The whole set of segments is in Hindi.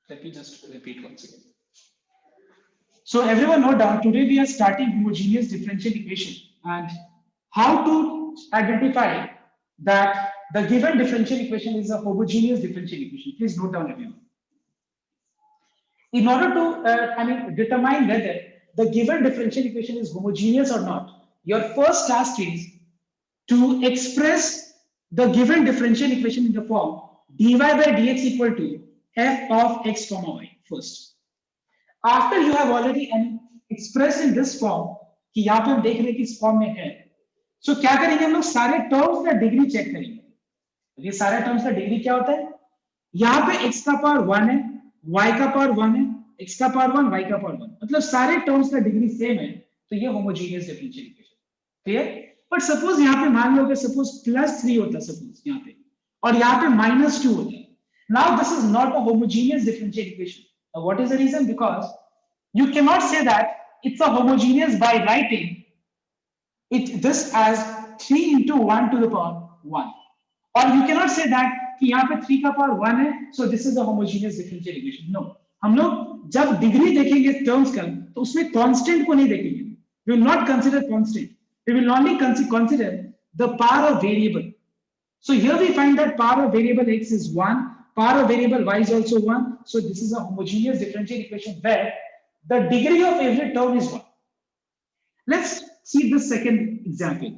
Let me just repeat once again. So everyone note down, today we are starting homogeneous differential equation and how to identify that the given differential equation is a homogeneous differential equation. Please note down everyone. In order to determine whether the given differential equation is homogeneous or not, your first task is to express the given differential equation in the form dy by dx equal to f of x comma y first. After you have already expressed in this form कि यहाँ पे हम देख रहे हैं कि इस फॉर्म में है, so क्या करेंगे हम लोग सारे टर्म्स का डिग्री चेक करेंगे. ये सारे टर्म्स का डिग्री क्या होता है? यहाँ पे x का पावर 1 है, y का पावर 1 है, x का पावर 1, y का पावर 1, मतलब सारे टर्म्स का डिग्री सेम है, तो ये homogeneous differential equation. Clear? But suppose यहाँ पे मान लो कि सपोज +3 होता सपोज यहाँ पे और यहाँ पे -2 होता. Now this is not a homogeneous differential equation. Now what is the reason? Because you cannot say that it's a homogeneous by writing this as 3 into 1 to the power 1. Or you cannot say that कि यहाँ पे 3 का पावर 1 है, so this is a homogeneous differential equation. No. हम लोग जब डिग्री देखेंगे टर्म्स का तो उसमें कांस्टेंट को नहीं देखेंगे. We will not consider constant. We will only consider the power of variable. So here we find that power of variable x is 1, power of variable y is also 1. So this is a homogeneous differential equation where the degree of every term is 1. Let's see the second example.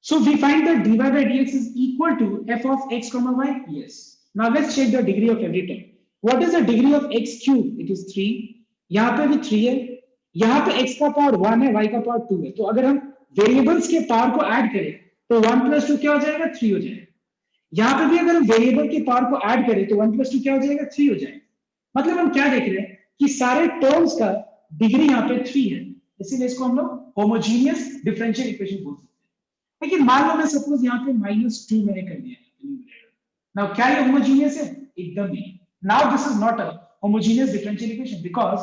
So we find that dy by dx is equal to f of x comma y. Yes. Now let's check the degree of every term. What is the degree of x cube? It is 3. यहाँ पे भी 3 है. यहाँ पे x का पावर 1 है, y का पावर 2 है. तो अगर हम वेरिएबल्स के पावर को ऐड करें तो 1 + 2 क्या हो जाएगा? 3 हो जाएगा. यहाँ पे भी अगर हम वेरिएबल के पावर को ऐड करें तो 1 + 2 क्या हो जाएगा? 3 हो जाएगा. मतलब हम क्या देख रहे हैं कि सारे टर्म्स का डिग्री यहाँ पे 3 है, इसीलिए इसको हम लोग होमोजेनियस डिफरेंशियल इक्वेशन बोल सकते हैं. लेकिन मान लो मैं सपोज यहाँ पे -2 मैंने कर दिया. नाउ क्या ये होमोजेनियस है? एकदम नहीं. Now this is not a homogeneous differential equation because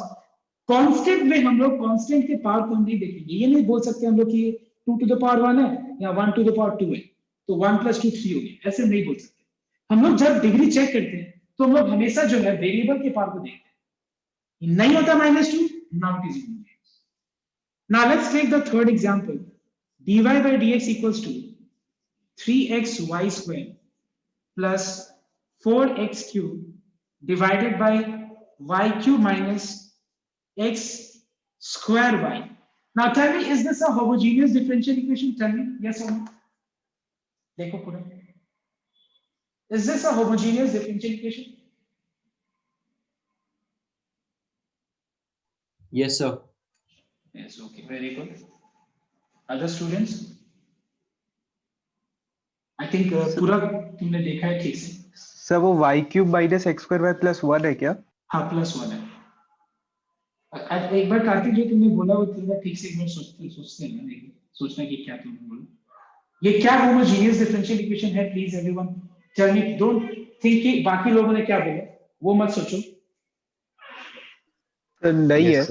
constant में हम लोग कांस्टेंट के पावर को नहीं देखेंगे. ये नहीं बोल सकते हम लोग कि 2 to the power 1 है या 1 to the power 2 है तो 1 + 2 3 हो गया. ऐसे नहीं बोल सकते. हम लोग जब डिग्री चेक करते हैं तो हम लोग हमेशा जो है वेरिएबल के पावर को देखते हैं. नहीं होता -2, now it is homogeneous. Now let's take the third example. dy by dx equals to 3xy square plus 4x cube divided by y cube minus x square y. Now tell me, is this a homogeneous differential equation? Tell me, yes or no? देखो पूरा. Is this a homogeneous differential equation? Yes, sir. Yes, okay, very good. Other students? I think पूरा तुमने देखा है ठीक से. सर वो y³ - x² + 1 है क्या? हाँ +1 है. एक बार कार्तिक जो तुमने बोला वो थोड़ा ठीक से एक बार सोचते हैं ना, सोचना कि क्या तुमने बोला. ये क्या होमोजेनियस डिफरेंशियल इक्वेशन है? Please everyone tell me. Don't think कि बाकी लोगों ने क्या बोला, वो मत सोचो. नहीं है.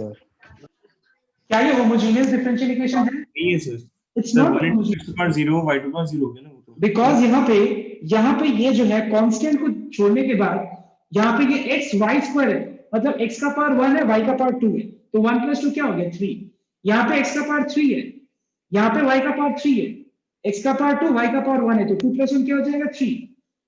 क्या ये होमोजेनियस डिफरेंशियल इक्वेशन है? नहीं है sir. It's not homogeneous. x0 y2 0 हो गया ना वो तो. बिकॉज यहाँ पे ये जो है कांस्टेंट को छोड़ने के बाद यहाँ पे ये x y स्क्वायर है, मतलब x का पावर 1 है, y का पावर 2 है, तो 1 + 2 क्या हो गया? 3. यहाँ पे x का पावर 3 है, यहाँ पे y का पावर 3 है, x का पावर 2, y का पावर 1 है, तो 2 + 1 क्या हो जाएगा? 3.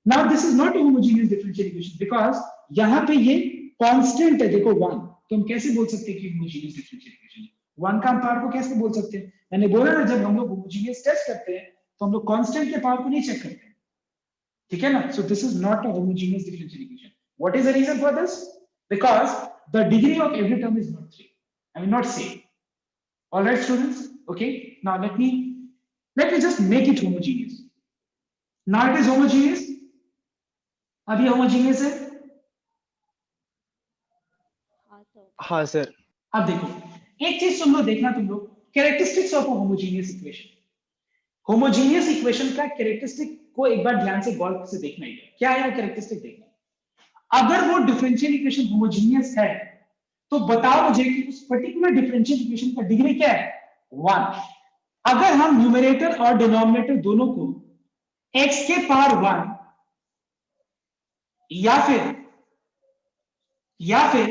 Now this is not a homogeneous differential equation because यहाँ पे ये कांस्टेंट है. देखो 1, तो हम कैसे बोल सकते हैं कि होमोजेनियस डिफरेंशियल इक्वेशन है? 1 का पावर को कैसे बोल सकते हैं? मैंने बोला ना, जब हम लोग होमोजेनियस टेस्ट करते हैं तो हम लोग कांस्टेंट के पावर को नहीं चेक करते हैं. ठीक है ना? So this is not a homogeneous differential equation. What is the reason for this? Because the degree of every term is not 3. I mean not same. All right, students. Okay. Now let me just make it homogeneous. Now it is homogeneous. अभी homogeneous है. हाँ सर. अब देखो एक चीज सुन लो, देखना तुम लोग, characteristics of a homogeneous equation. Homogeneous equation का कैरेक्टरिस्टिक को एक बार ध्यान से गौर से देखना ही है. क्या है कैरेक्टरिस्टिक? देखना. अगर वो डिफरेंशियल इक्वेशन होमोजेनियस है तो बताओ मुझे कि उस पर्टिकुलर डिफरेंशियल इक्वेशन का डिग्री क्या है? 1. अगर हम न्यूमरेटर और डिनोमिनेटर दोनों को x के पावर 1 या फिर या फिर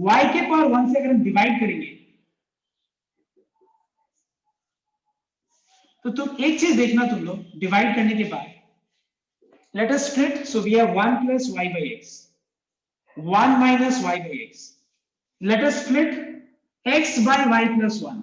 y के पावर 1 से अगर हम डिवाइड करेंगे तो तुम एक चीज देखना, तुम लोग डिवाइड करने के बाद let us split, so we have 1 plus y by x, 1 minus y by x. Let us split x by y plus 1,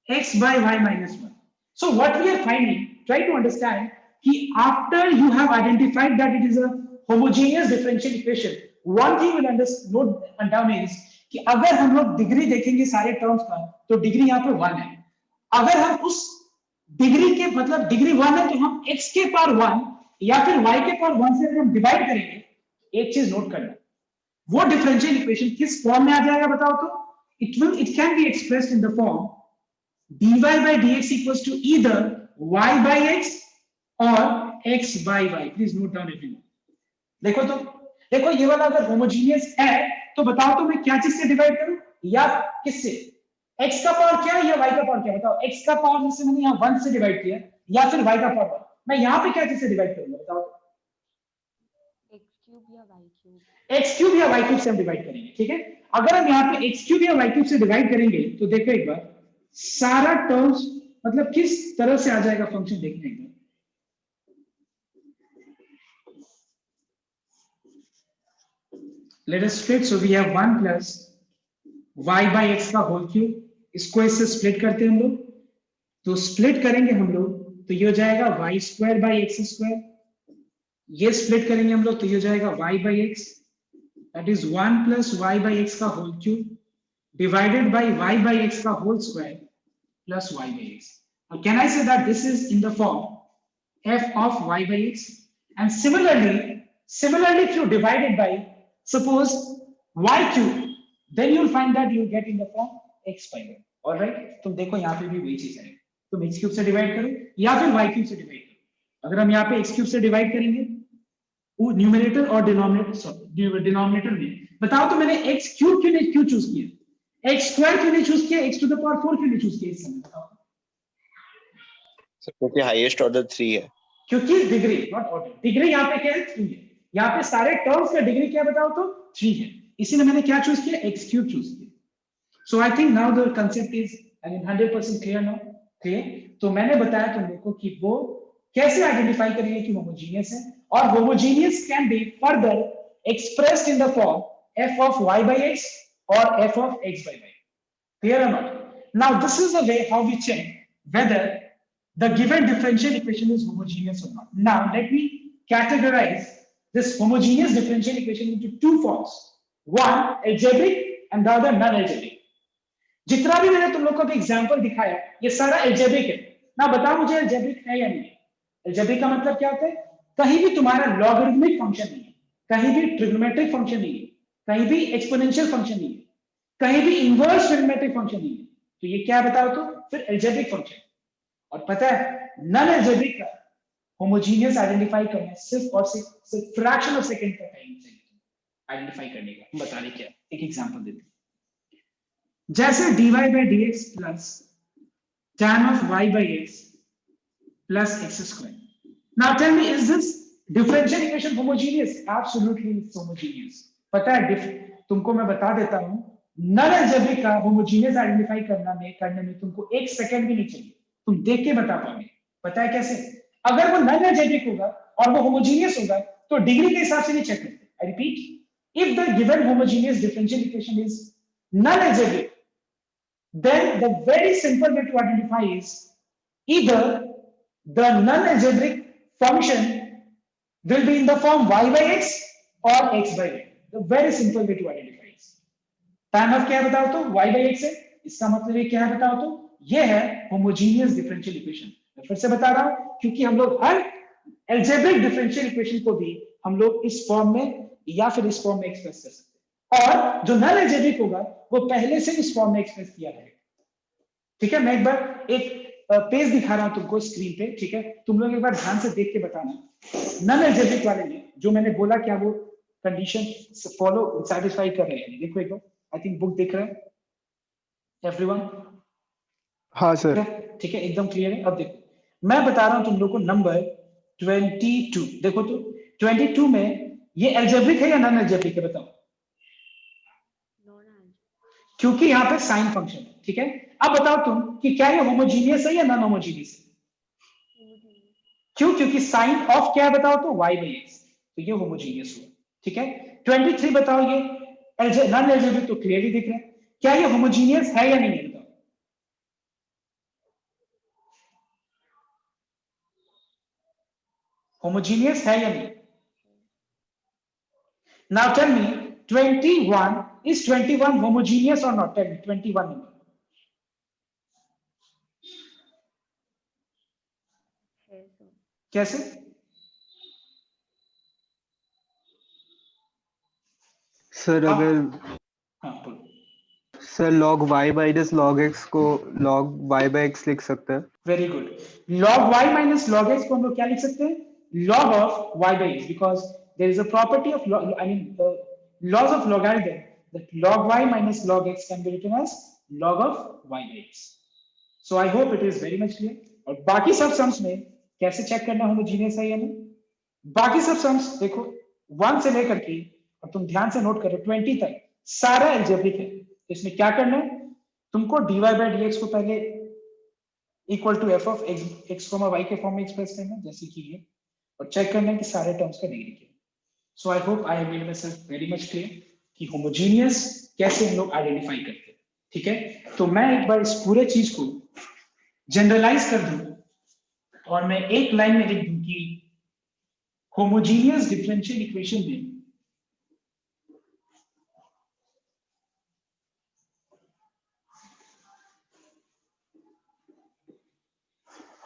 x by y minus 1. So what we are finding, try to understand कि after you have identified that it is a homogeneous differential equation, one thing will note down is कि अगर हम लोग डिग्री देखेंगे सारे टर्म्स का तो डिग्री यहाँ पे 1 है। अगर हम उस डिग्री के मतलब डिग्री 1 है तो हम x के पावर 1 या फिर y के पावर 1 से अगर हम डिवाइड करेंगे, एक चीज नोट करना, वो डिफरेंशियल इक्वेशन किस फॉर्म में आ जाएगा बताओ तो? it can be expressed in the form dy by dx equals to either y by x or x by y. Please note down everyone. देखो तो, देखो ये वाला अगर होमोजीनियस है तो बताओ तो मैं क्या चीज से डिवाइड करूं या किससे? x का पावर क्या है या y का पावर क्या है बताओ? x का पावर जैसे मैंने यहाँ 1 से डिवाइड किया या फिर y का पावर, मैं यहाँ पे क्या चीज से डिवाइड करूंगा बताओ? x क्यूब या y क्यूब से हम डिवाइड करेंगे, ठीक है? अगर हम यहाँ पे x क्यूब या y क्यूब से डिवाइड करेंगे तो देखो एक बार सारा टर्म्स मतलब किस तरह से आ जाएगा फंक्शन, देखने एक बार। Let us split, so we have 1 plus y by x का होल क्यूब, इसको इससे स्प्लिट करते हैं हम लोग, तो स्प्लिट करेंगे हम लोग तो ये हो जाएगा y square by X square, ये स्प्लिट करेंगे हम लोग तो ये हो जाएगा y by X, that is 1 plus y by X का whole cube divided by y by X का whole square plus y by X. Now can I say that this is in the form f of y by x, and similarly if you divide it by suppose y cube, then you will find that you will get in the form x by y. All right, तुम देखो यहाँ पे भी वही चीज है, तुम x क्यूब से डिवाइड करो या फिर y क्यूब से डिवाइड करो. अगर हम यहाँ पे x क्यूब से डिवाइड करेंगे न्यूमरेटर और डिनोमिनेटर में, बताओ तो मैंने x क्यूब क्यों चूज किया, x स्क्वायर क्यों नहीं चूज किया, x टू द पावर 4 क्यों नहीं चूज किया इस समय बताओ? क्योंकि हाईएस्ट ऑर्डर 3 है, क्योंकि डिग्री नॉट ऑर्डर, डिग्री यहाँ पे क्या है 3 है, यहाँ पे सारे टर्म्स का डिग्री क्या बताओ तो 3 है, इसीलिए मैंने क्या चूज किया, x क्यूब चूज किया. So I think now the concept is 100% clear now, clear? तो मैंने बताया तुम लोगों को कि वो कैसे आइडेंटिफाई करेंगे कि होमोजीनियस है, और homogeneous can be further expressed in the form f of y by x or f of x by y. Clear or not? Now this is the way how we check whether the given differential equation is homogeneous or not. Now let me categorize this homogeneous differential equation into two forms, one algebraic and the other non-algebraic. जितना भी मैंने तुम लोग को अभी एग्जांपल दिखाया ये सारा algebraic है ना, बताओ मुझे algebraic है या नहीं है? algebraic का मतलब क्या होता है? कहीं भी तुम्हारा लॉगरिथमिक फंक्शन नहीं है, कहीं भी ट्रिग्नोमेट्रिक फंक्शन नहीं है, कहीं भी एक्सपोनेंशियल फंक्शन नहीं है, कहीं भी इनवर्स ट्रिग्नोमेट्रिक फंक्शन नहीं है, तो ये क्या बताओ तो फिर algebraic फंक्शन. और पता है नॉन अलजेब्रिक का होमोजीनियस आइडेंटिफाई करना सिर्फ और सिर्फ फ्रैक्शन ऑफ सेकंड का टाइम चाहिए आइडेंटिफाई करने का. हम बता रहे क्या, एक एग्जांपल देते हैं, जैसे dy by dx plus tan of y by x plus x square. Now tell me, is this differential equation homogeneous? Absolutely it's homogeneous. पता है तुमको मैं बता देता हूं, नॉन अलजेब्रिक का होमोजीनियस आइडेंटिफाई करने में तुमको 1 सेकंड भी नहीं चाहिए, तुम देख के बता पाओगे. पता है कैसे? अगर वो नॉन अलजेब्रिक होगा और वो होमोजीनियस होगा तो डिग्री के हिसाब से नहीं चेक करते. I repeat, if the given homogeneous differential equation is non algebraic, then the very simple way to identify is either the non-algebraic function will be in the form y by x or x by y. The very simple way to identify is. tan of क्या है बताओ तो y by x है, इसका मतलब ये क्या है बताओ तो ये है होमोजीनियस डिफरेंशियल इक्वेशन. मैं फिर से बता रहा हूं क्योंकि हम लोग हर एल्जेब्रिक डिफरेंशियल इक्वेशन को भी हम लोग इस फॉर्म में या फिर इस फॉर्म में एक्सप्रेस कर सकते हैं, और जो नॉन एल्जेब्रिक होगा वो पहले से इस फॉर्म में एक्सप्रेस किया जाएगा. ठीक है, मैं एक बार एक पेज दिखा रहा हूं तुमको स्क्रीन पे, ठीक है? तुम लोग एक बार ध्यान से देख के बताना नॉन एल्जेब्रिक वाले में जो मैंने बोला क्या वो कंडीशन फॉलो सैटिस्फाई कर रहे हैं. देखो एक बार, आई थिंक बुक दिख रहा है एवरीवन? हाँ सर. ठीक है, एकदम क्लियर है. अब देखो मैं बता रहा हूं तुम लोग को नंबर 22. देखो तो 22 में ये एल्जेब्रिक है या नॉन एल्जेब्रिक है बताओ? क्योंकि यहाँ पे साइन फंक्शन है, ठीक है। अब बताओ तुम कि क्या ये होमोजीनियस है या नॉन होमोजीनियस है? क्यों? क्योंकि साइन ऑफ क्या है बताओ तो y बाई एक्स, तो ये होमोजीनियस हुआ, ठीक है। 23 बताओ, ये नॉन एल्जेब्रिक तो क्लियरली दिख रहा है, क्या ये होमोजीनियस है या नहीं है बताओ? होमोजीनियस है या नहीं? Now tell me, 21 is 21 homogeneous or not? Tell me 21 number. कैसे? सर अगर हाँ बोलो। Sir log y minus log x को log y by x लिख सकते हैं। Very good. log y minus log x को हम लोग क्या लिख सकते हैं? log of y by x, because there is a property of I mean the laws of logarithm that log y minus log x can be written as log of y by x. So I hope it is very much clear. और बाकी सब सम्स में कैसे चेक करना होमोजीनियस है या नहीं? बाकी सब सम्स देखो 1 से लेकर के, और तुम ध्यान से नोट करो 20 तक सारा एल्जेब्रिक है। तो इसमें क्या करना है तुमको, dy by dx को पहले equal to F of X Y के फॉर्म में एक्सप्रेस करना है जैसे कि ये, और चेक करना है कि सारे टर्म्स का डिग्री क्या है। So I hope I have made myself very much clear कि होमोजीनियस कैसे हम लोग आइडेंटिफाई करते हैं, ठीक है। तो मैं एक बार इस पूरे चीज को जनरलाइज कर दूं और मैं एक लाइन में लिख दूं कि होमोजीनियस डिफरेंशियल इक्वेशन में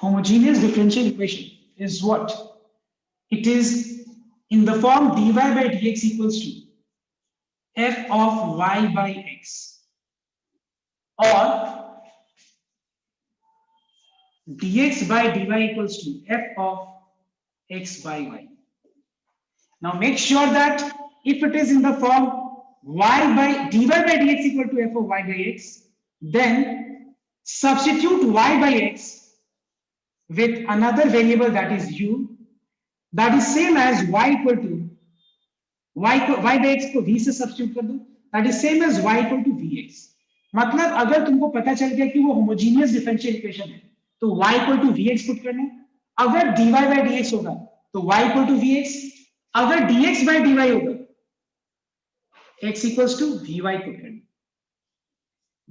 homogeneous differential equation is what? It is in the form dy by dx equals to f of y by x, or dx by dy equals to f of x by y. Now make sure that if it is in the form y by dy by dx equal to f of y by x, then substitute y by x with another variable that is u, that is same as y equal to y by x को v से सब्स्टिट्यूट कर दो, that is same as y equal to vx. मतलब अगर तुमको पता चल गया कि वो होमोजीनियस डिफरेंशियल इक्वेशन है तो y equal to vx put करना है। अगर dy by dx होगा तो y equal to vx, अगर dx by dy होगा x equals to vy put करना,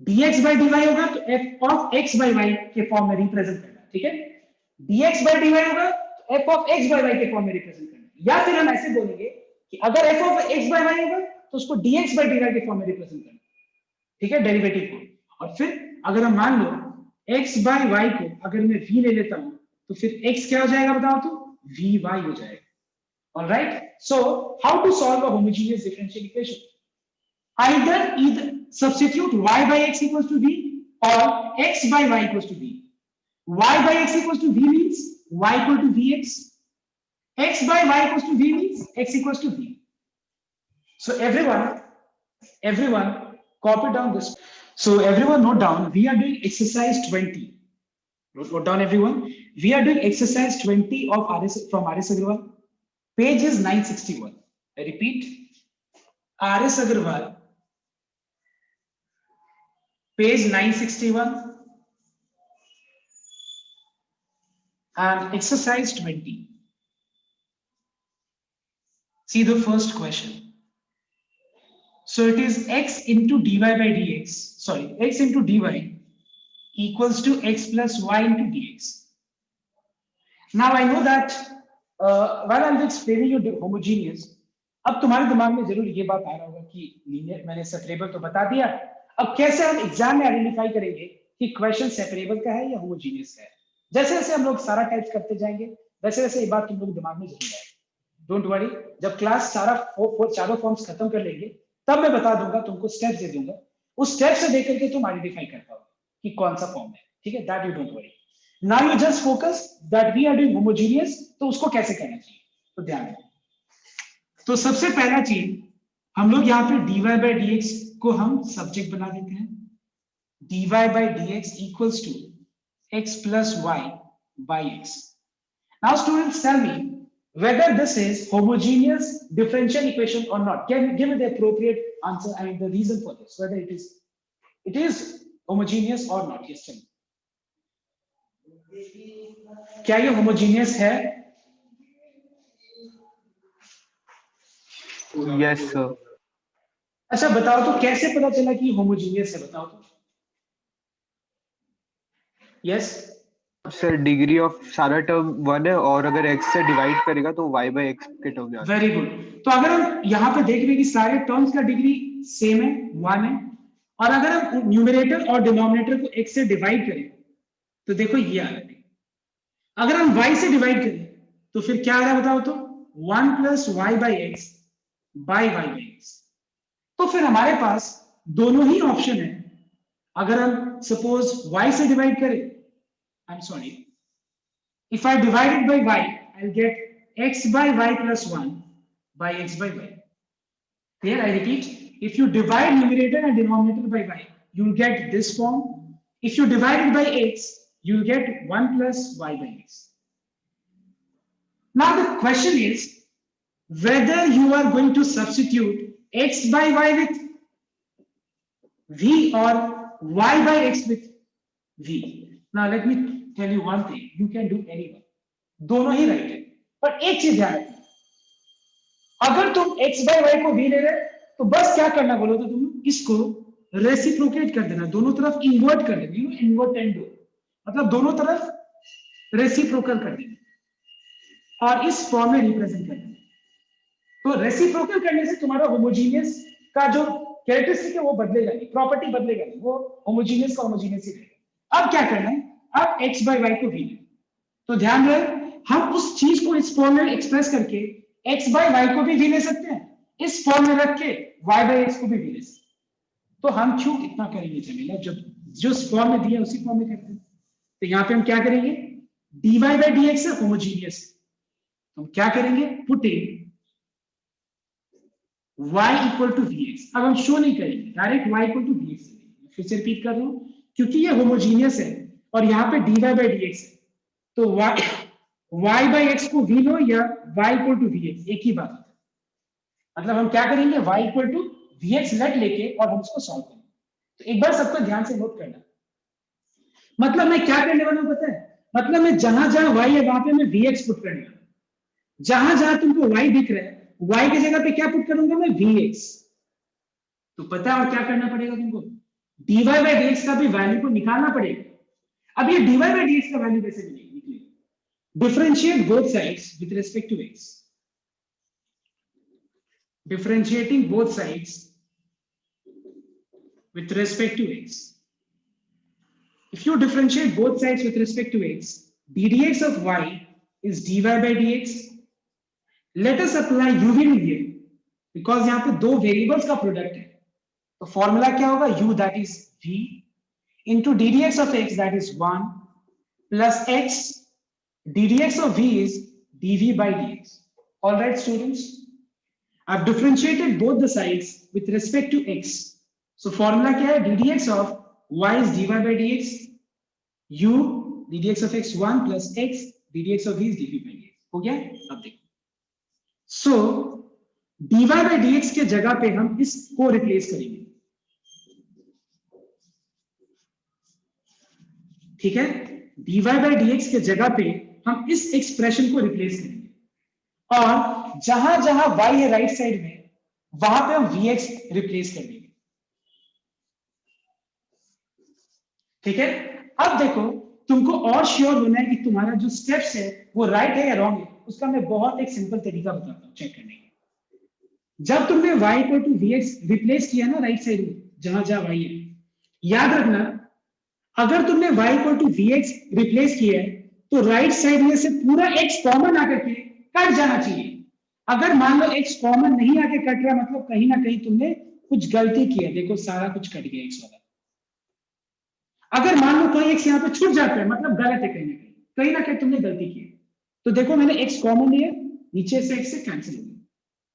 dx by dy होगा तो f of x by y के फॉर्म में रिप्रेजेंट करना, ठीक है। dx by dy होगा तो f of x by y के फॉर्म में रिप्रेजेंट करना, या फिर हम ऐसे बोलेंगे कि अगर f of x by y होगा तो उसको dx by dy के फॉर्म में रिप्रेजेंट करना, ठीक है, डेरिवेटिव को। और फिर अगर हम मान लो x by y को अगर मैं v ले लेता हूं तो फिर x क्या हो जाएगा बताओ तो vy हो जाएगा। Alright, so how to solve a homogeneous differential equation? either substitute y by x equals to v or x by y equals to v. Y by x equals to v means y equal to vx. X by y equals to v means x equals to v. So everyone copy down this. So everyone note down, we are doing exercise 20. Note down everyone. We are doing exercise 20 of from RS Agarwal. Page is 961. I repeat, RS Agarwal, page 961. And exercise 20. See the first question. So it is x into dy by dx, sorry, x into dy equals to x plus y into dx. Now I know that while I'm explaining you homogeneous, अब तुम्हारे दिमाग में जरूर ये बात आ रहा होगा कि लीनियर, मैंने सेपरेबल तो बता दिया, अब कैसे हम एग्जाम में आइडेंटिफाई करेंगे कि क्वेश्चन सेपरेबल का है या होमोजेनियस का है। जैसे जैसे हम लोग सारा टाइप करते जाएंगे वैसे वैसे ये बात तुम लोग दिमाग में जरूर आएगी। डोंट वरी, जब क्लास चारों फॉर्म्स खत्म कर लेंगे तब मैं बता दूंगा, तुमको स्टेप्स दे दूंगा, उस स्टेप से देख करके तुम आइडेंटिफाई कर पाओगे कि कौन सा फॉर्म है, ठीक है। That you don't worry, now you just focus that we are doing homogeneous, तो उसको कैसे करना चाहिए तो ध्यान रखो। तो सबसे पहला चीज हम लोग यहाँ पे dy by dx को हम सब्जेक्ट बना देते हैं, dy by dx equals to x plus y by x. Now students, tell me whether this is homogeneous differential equation or not. Give me the appropriate answer and the reason for this, whether it is it is homogeneous और नॉट? यस चलिए, क्या ये होमोजीनियस है? yes sir. अच्छा बताओ तो कैसे पता चला कि होमोजीनियस है, बताओ तो। यस सर डिग्री ऑफ सारा टर्म 1 है और अगर x से डिवाइड करेगा तो y by x के टर्म में आता वेरी गुड। तो अगर हम यहाँ पे देख रहे हैं कि सारे टर्म्स का डिग्री सेम है, 1 है, और अगर हम न्यूमरेटर और डिनोमिनेटर को x से डिवाइड करें तो देखो ये आ रहा है। अगर हम y से डिवाइड करें तो फिर क्या आ रहा है बताओ तो, 1 plus Y by X by Y by X. तो फिर हमारे पास दोनों ही ऑप्शन है। अगर हम सपोज y से डिवाइड करें, I am sorry, if I divide it by y, I'll get x by y plus 1 by x by y. Here I repeat, if you divide numerator and denominator by y, you'll get this form. If you divide it by x, you'll get 1 plus y by x. Now the question is whether you are going to substitute x by y with v or y by x with v. Now let me tell you one thing, you can do any one, दोनों ही राइट है, पर एक चीज ध्यान रखना, अगर तुम x by y को v ले रहे तो बस क्या करना बोलो तो तुम इसको रेसिप्रोकेट कर देना, दोनों तरफ इन्वर्ट कर देना, you know invert and do, मतलब दोनों तरफ रेसिप्रोकल कर देना और इस फॉर्म में रिप्रेजेंट कर देना। तो रेसिप्रोकल करने से तुम्हारा होमोजीनियस का जो कैरेक्टरिस्टिक है वो बदलेगा नहीं, प्रॉपर्टी बदलेगा नहीं, वो होमोजीनियस का होमोजीनियस ही रहेगा। अब क्या करना है, अब x by y को v लें, तो ध्यान रहे हम उस चीज को इस फॉर्म में एक्सप्रेस करके x by y को भी v ले सकते हैं, इस फॉर्म में रख के y by x को भी v ले सकते हैं। तो हम क्यों इतना करेंगे जमीला, जब जो फॉर्म में दिया उसी फॉर्म में करते हैं। तो यहाँ पे हम क्या करेंगे, dy by dx है होमोजीनियस, तो हम क्या करेंगे, putting y equal to vx। अब हम शो नहीं करेंगे, direct y equal to vx। फिर से रिपीट कर रहा हूं, क्योंकि ये होमोजीनियस है और यहाँ पे dy by dx है, तो y by x को v लो या y इक्वल टू vx, एक ही बात है। मतलब हम क्या करेंगे, y equal to vx let लेके और हम इसको सॉल्व करेंगे। तो एक बार सबको ध्यान से नोट करना, मतलब मैं क्या करने वाला हूं पता है, मतलब मैं जहां जहां y है वहां पे मैं vx पुट करने वाला हूं, जहां जहां तुमको y दिख रहा है y की जगह पे क्या पुट करूंगा मैं, vx। तो पता है और क्या करना पड़ेगा तुमको, dy by dx का भी वैल्यू को निकालना पड़ेगा। अब ये dy by dx का वैल्यू कैसे निकलेगा, differentiate both sides with respect to x, differentiating both sides with respect to x. If you differentiate both sides with respect to x, ddx of y is dy by dx. Let us apply uv here because यहाँ पे दो वेरिएबल्स का प्रोडक्ट है, तो फॉर्मूला क्या होगा, u that is v into ddx of x that is 1 plus x ddx of v is dv by dx. All right students, I've differentiated both the sides with respect to x. So formula क्या है, ddx of y is dy by dx, u ddx of x 1 plus x ddx of v is dv by dx. हो गया, अब देखो, so dy by dx के जगह पे हम इसको रिप्लेस करेंगे, ठीक है, dy by dx के जगह पे हम इस एक्सप्रेशन को रिप्लेस करेंगे और जहां जहां y है राइट साइड में वहां पे हम vx रिप्लेस कर देंगे, ठीक है। अब देखो तुमको और श्योर होना है कि तुम्हारा जो स्टेप्स है वो राइट है या रॉन्ग है, उसका मैं बहुत एक सिंपल तरीका बताता हूं चेक करने का। जब तुमने y equal to vx replace किया ना राइट साइड में जहां जहां y है, याद रखना अगर तुमने y equal to vx replace किया है तो राइट साइड में से पूरा x कॉमन आकर के कट जाना चाहिए। अगर मान लो x कॉमन नहीं आके कट रहा, मतलब कहीं ना कहीं तुमने कुछ गलती की है, देखो सारा कुछ कट गया x वाला। अगर मान लो कोई x यहाँ पे छूट जाता है, मतलब गलत है, कहीं ना कहीं तुमने गलती की है, तो देखो मैंने x कॉमन लिया, नीचे से x से कैंसिल हो गया।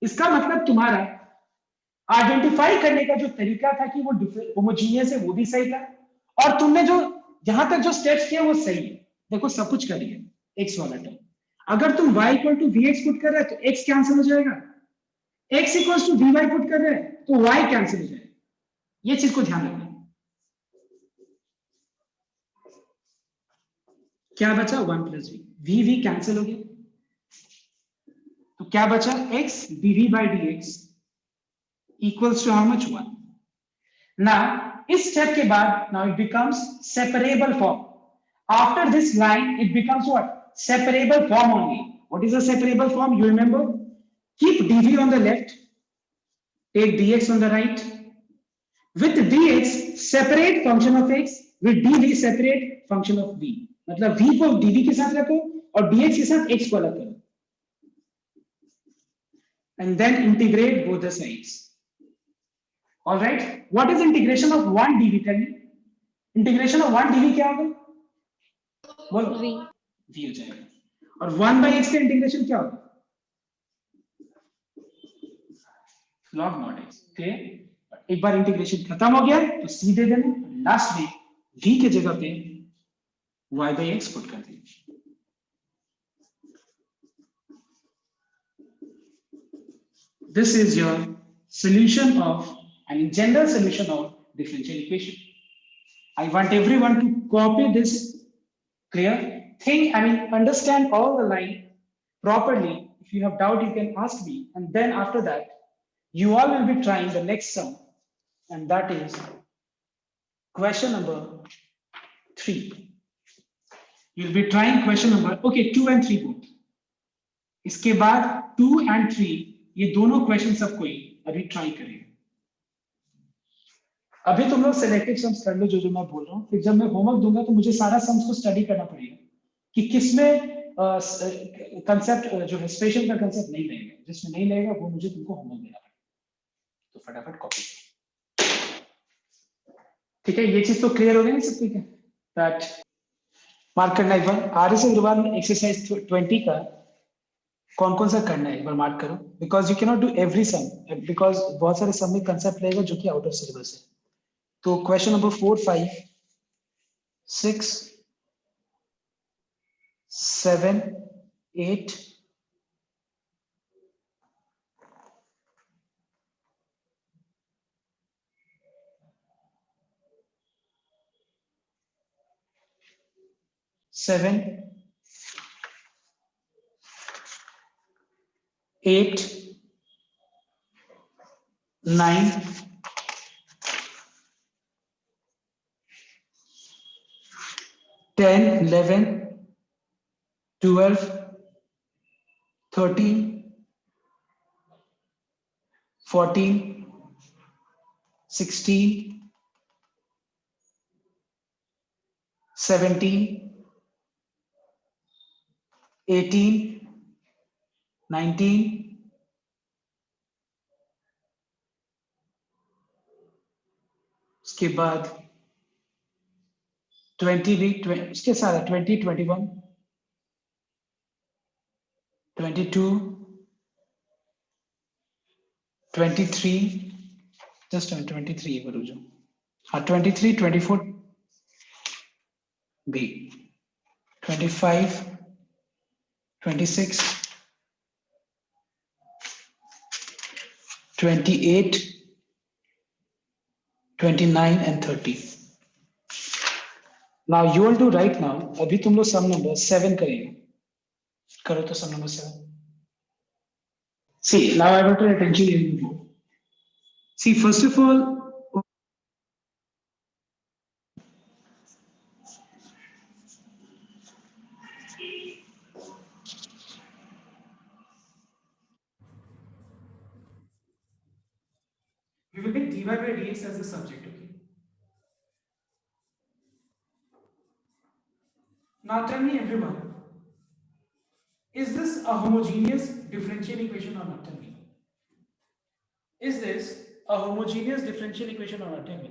इसका मतलब तुम्हारा आइडेंटिफाई करने का जो तरीका था कि वो होमोजीनियस है वो भी सही था, और तुमने जो यहां तक जो स्टेप्स किए वो सही है। देखो सब कुछ कर लिया x वाला टर्म, अगर तुम y equal to vx put कर रहे हो तो x कैंसिल हो जाएगा, x equal to vy put कर रहे हैं तो y कैंसिल हो जाएगा। ये चीज को ध्यान रखना। क्या बचा 1 प्लस वी वी कैंसिल हो गया, तो क्या बचा x dv by dx equals to how much 1. Now इस स्टेप के बाद now it becomes separable form. After this line it becomes what? Separable form only. What is a separable form? You remember? Keep dv on the left, take dx on the right. With dx separate function of x, with dv separate function of v. मतलब v को dv के साथ रखो और dx के साथ x को अलग करो. And then integrate both the sides. All right. What is integration of 1 dv? Tell me. Integration of 1 dv क्या होगा? बोलो. V. v हो जाएगा. और 1 by x का इंटीग्रेशन क्या होगा? log mod x. Okay. एक बार इंटीग्रेशन खत्म हो गया तो c दे देना, लास्ट में v के जगह पे y by x पुट कर देना. This is your solution of, I mean, general solution of differential equation. I want everyone to copy this. Clear? Think, I mean, understand all the line properly. If you have doubt, you can ask me. And then after that, you all will be trying the next sum. And that is question number 3. You'll be trying question number, okay, 2 and 3 both. इसके बाद 2 and 3 ये दोनों क्वेश्चन सब कोई अभी ट्राई करेंगे. अभी तुम लोग सिलेक्टिव सम्स कर लो जो मैं बोल रहा हूँ, फिर जब मैं होमवर्क दूंगा तो मुझे सारा सम्स को स्टडी करना पड़ेगा कि किसमें कंसेप्ट जो है स्पेशल का कंसेप्ट नहीं लगेगा, जिसमें नहीं लगेगा वो मुझे तुमको होमवर्क देना पड़ेगा. तो फटाफट कॉपी. ठीक है, ये चीज तो क्लियर हो गई ना सब? ठीक है, दैट मार्क करना एक बार. आर एस अग्रवाल एक्सरसाइज 20 का कौन कौन सा करना है एक बार मार्क करो, because you can not do every sum, because बहुत सारे सम में कंसेप्ट रहेगा जो कि आउट ऑफ सिलेबस है. तो क्वेश्चन नंबर 4, 5, 6, 7, 8, 7, 8, 9, 10, 11, 12, 13, 14, 16, 17, 18, 19, उसके बाद 20 भी, इसके साथ 20, 21, 22, 23, just 23 एक बार रुक जाओ. हाँ 23, 24 भी, 25, 26, 28, 29 and 30. Now you will do right now. अभी तुम लोग सम नंबर 7 करेंगे. करो तो सम number 7. See, now I want your attention in the board. See, first of all, we will take dy by dx as the subject, okay? Now tell me everyone, is this a homogeneous differential equation or not? Tell me. Is this a homogeneous differential equation or not? Tell me.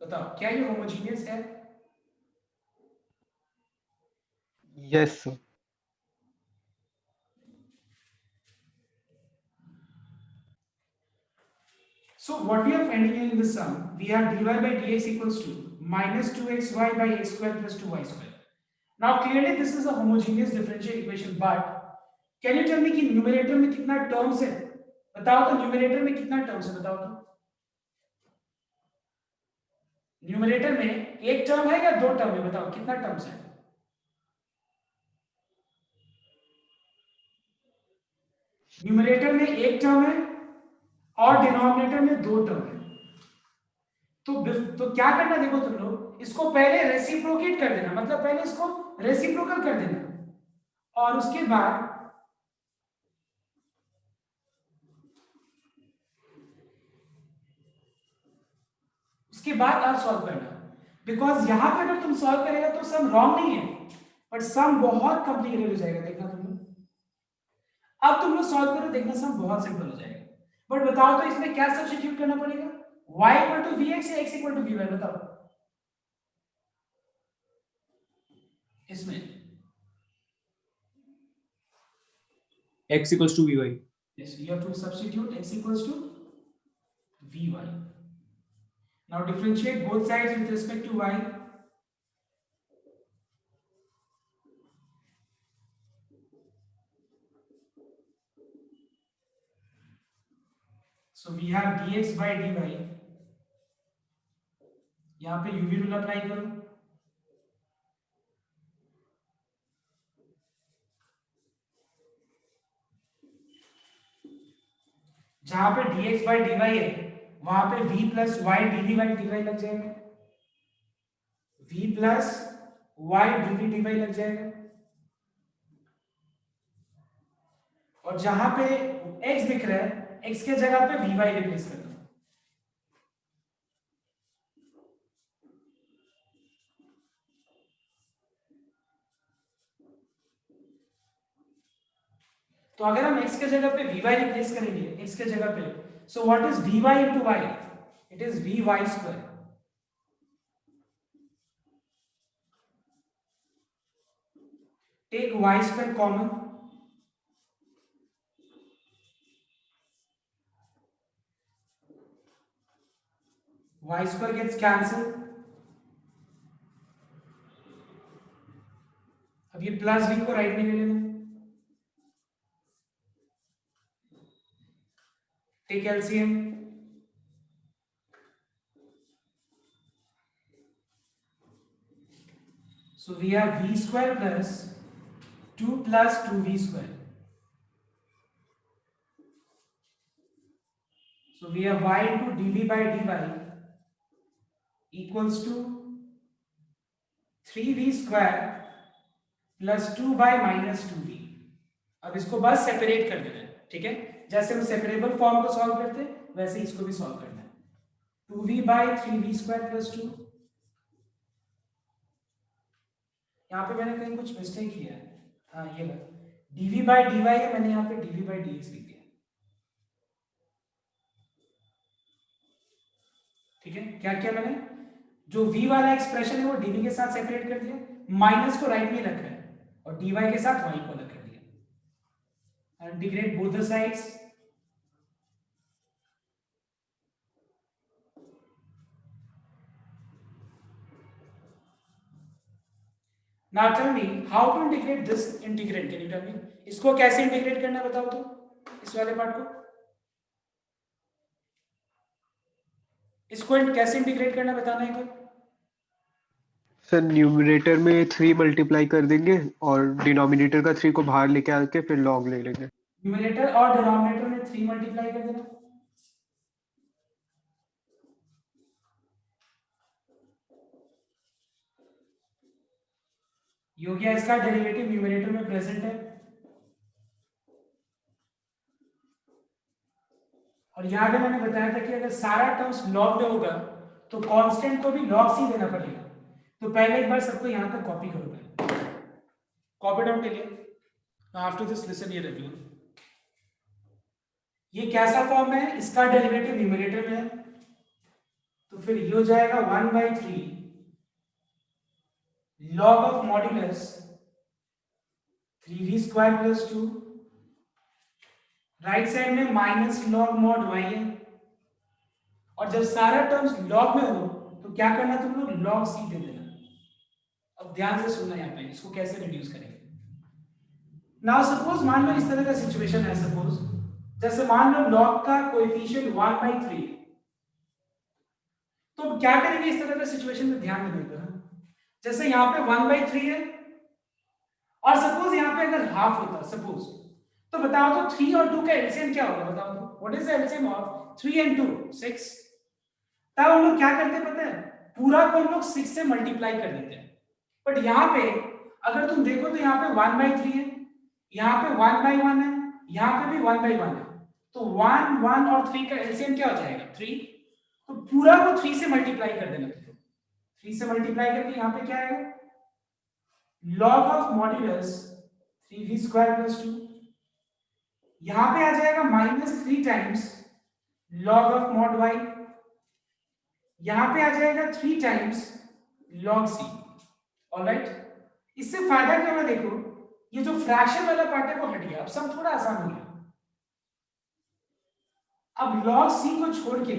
बताओ क्या ये homogeneous है? Yes, sir. So what we are finding here in the sum, we have dy by dx equals to minus 2xy by x square plus 2y square. Now clearly this is a homogeneous differential equation, but can you tell me कि न्यूमरेटर में कितना टर्म्स है? बताओ तो न्यूमरेटर में कितना टर्म्स है बताओ तो. न्यूमरेटर में एक टर्म है या दो टर्म है, बताओ कितना टर्म्स है? न्यूमरेटर में एक टर्म है और डिनोमिनेटर में दो टर्म है। तो क्या करना, देखो तुम लोग इसको पहले रेसिप्रोकेट कर देना, मतलब पहले इसको रेसिप्रोकल कर देना और उसके बाद आप सॉल्व करना। बिकॉज यहां पे अगर तुम सॉल्व करेगा तो सम रॉन्ग नहीं है, बट सम बहुत कॉम्प्लिकेटेड हो जाएगा, देखना तुम लोग। अब तुम लोग सॉल्व करो, देखना सम बहुत सिंपल हो जाएगा। बट बताओ तो इसमें क्या सब्स्टिट्यूट करना पड़ेगा? y इक्वल टू vx या x इक्वल टू vy, बताओ इसमें। x equals to vy. Yes, you have to substitute x equals to vy. Now differentiate both sides with respect to y. So we have dx by dy. यहाँ पे uv रूल अप्लाई करो, जहां पे dx by dy है वहां पे v plus y dv by dy लग जाएगा, v plus y dv dy लग जाएगा, और जहां पे x दिख रहा है x के जगह पे vy रिप्लेस कर दो। तो अगर हम x के जगह पे vy रिप्लेस करेंगे, x के जगह पे, so what is vy into y? It is vy square. Take y square common, y square gets cancelled। अब ये प्लस v को राइट में ले लेना, take LCM, so we have v square plus 2 plus 2v square, so we have y into dv by dy equals to 3v square plus 2 bye minus 2v। अब इसको बस सेपरेट कर देना है, ठीक है? जैसे हम सेपरेबल फॉर्म को सॉल्व करते हैं वैसे इसको भी सॉल्व करना है। 2v bye 3v square plus 2। यहाँ पे मैंने कहीं कुछ मिस्टेक किया है, हाँ ये लो, dv बाय dy है, मैंने यहाँ पे dv बाय dx लिख दिया, ठीक है? क्या किया मैंने, जो v वाला एक्सप्रेशन है वो dv के साथ सेपरेट कर दिया, माइनस को राइट में रखा है और dy के साथ y को अलग कर दिया। Integrate both the sides, now tell me how to integrate this integrand, can you tell me इसको कैसे इंटीग्रेट करना है, बताओ तो इस वाले पार्ट को, इसको कैसे इंटीग्रेट करना बताना है। सर न्यूमरेटर में 3 मल्टीप्लाई कर देंगे और डिनोमिनेटर का 3 को बाहर लेके आके फिर लॉग ले लेंगे। न्यूमरेटर और डिनोमिनेटर में 3 मल्टीप्लाई कर देना, ये हो गया इसका डेरिवेटिव न्यूमरेटर में प्रेजेंट है। और यहाँ पे मैंने बताया था कि अगर सारा टर्म्स लॉग में होगा तो कांस्टेंट को भी लॉग सी देना पड़ेगा। तो पहले एक बार सबको यहाँ तक कॉपी करो, पहले कॉपी डाउन के लिए। आफ्टर दिस लिसन ये रिव्यू, ये कैसा फॉर्म है, इसका डेरिवेटिव न्यूमरेटर में है तो फिर ये हो जाएगा 1/3 log of modulus 3v square plus 2, right side में माइनस log mod y है, और जब सारा टर्म्स log में हो तो क्या करना तुम लोग, log c दे देना। अब ध्यान से सुनना यहाँ पे, इसको कैसे रिड्यूस करेंगे। नाउ सपोज मान लो इस तरह का सिचुएशन है, सपोज जैसे मान लो log का कोएफिशिएंट 1/3, तो अब क्या करेंगे इस तरह के सिचुएशन में, ध्यान देने का। जैसे यहाँ पे 1/3 है और सपोज यहाँ पे अगर हाफ होता सपोज, तो बताओ तो 3 और 2 का एलसीएम क्या होगा, बताओ तो what is the LCM of 3 and 2? 6। तब हम लोग क्या करते हैं पता है, पूरा को हम लोग 6 से मल्टीप्लाई कर देते हैं। बट यहाँ पे अगर तुम देखो तो यहाँ पे 1/3 है, यहाँ पे 1/1 है, यहाँ पे भी 1/1 है, तो 1 1 और 3 का एलसीएम क्या हो जाएगा 3। तो पूरा को 3 से मल्टीप्लाई कर देना, 3 से मल्टीप्लाई करके यहाँ पे क्या आएगा, log ऑफ मॉड्यूलस 3v² + 2, यहाँ पे आ जाएगा -3 times log of mod y, यहाँ पे आ जाएगा 3 टाइम्स log c। ऑलराइट, इससे फायदा क्या हुआ देखो, ये जो फ्रैक्शन वाला पार्ट है वो हट गया, अब सब थोड़ा आसान हो गया। अब log c को छोड़ के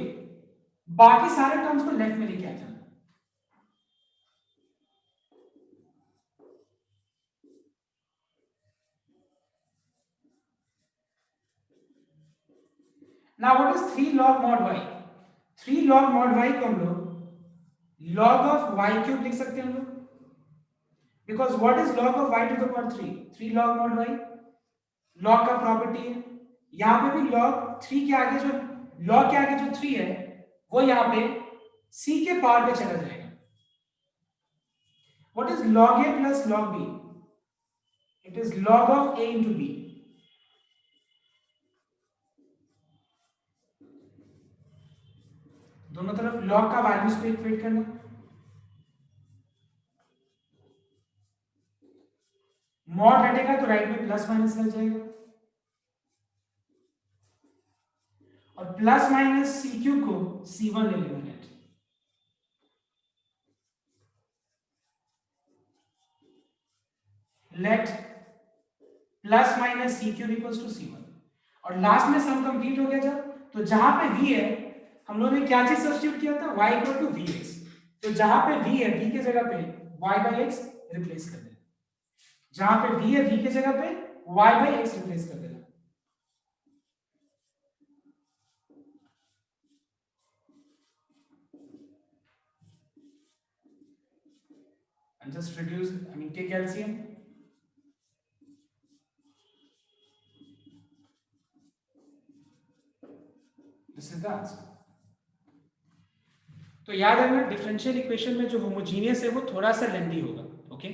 बाकी सारे टर्म्स को लेफ्ट में लेके आ जाना। Now what is 3 log mod y? 3 log mod y को हम लोग log of y³ लिख सकते हैं हम लोग, because what is log of y to the power 3? 3 log mod y, log का प्रॉपर्टी है। यहाँ पे भी log 3 के आगे जो log के आगे जो 3 है वो यहाँ पे c के पावर पे चला जाएगा। What is log a plus log b? It is log of a into b। दोनों तरफ log का वैल्यूज पे इक्वेट करना। मॉड हटेगा तो राइट में प्लस माइनस लग जाएगा, और प्लस माइनस c³ को c1 ले लेना net. Let plus minus c³ equals to c1, और लास्ट में सम कंप्लीट हो गया जब, तो जहां पे v है हम लोगों ने क्या चीज सब्स्टिट्यूट किया था, y इक्वल टू vx, तो जहां पे v है v के जगह पे y/x रिप्लेस कर देना, जहां पे v है v के जगह पे y/x रिप्लेस कर देना। and just reduce, I mean take LCM, this is the answer। तो याद रखना डिफरेंशियल इक्वेशन में जो होमोजीनियस है वो थोड़ा सा लेंथी होगा, ओके।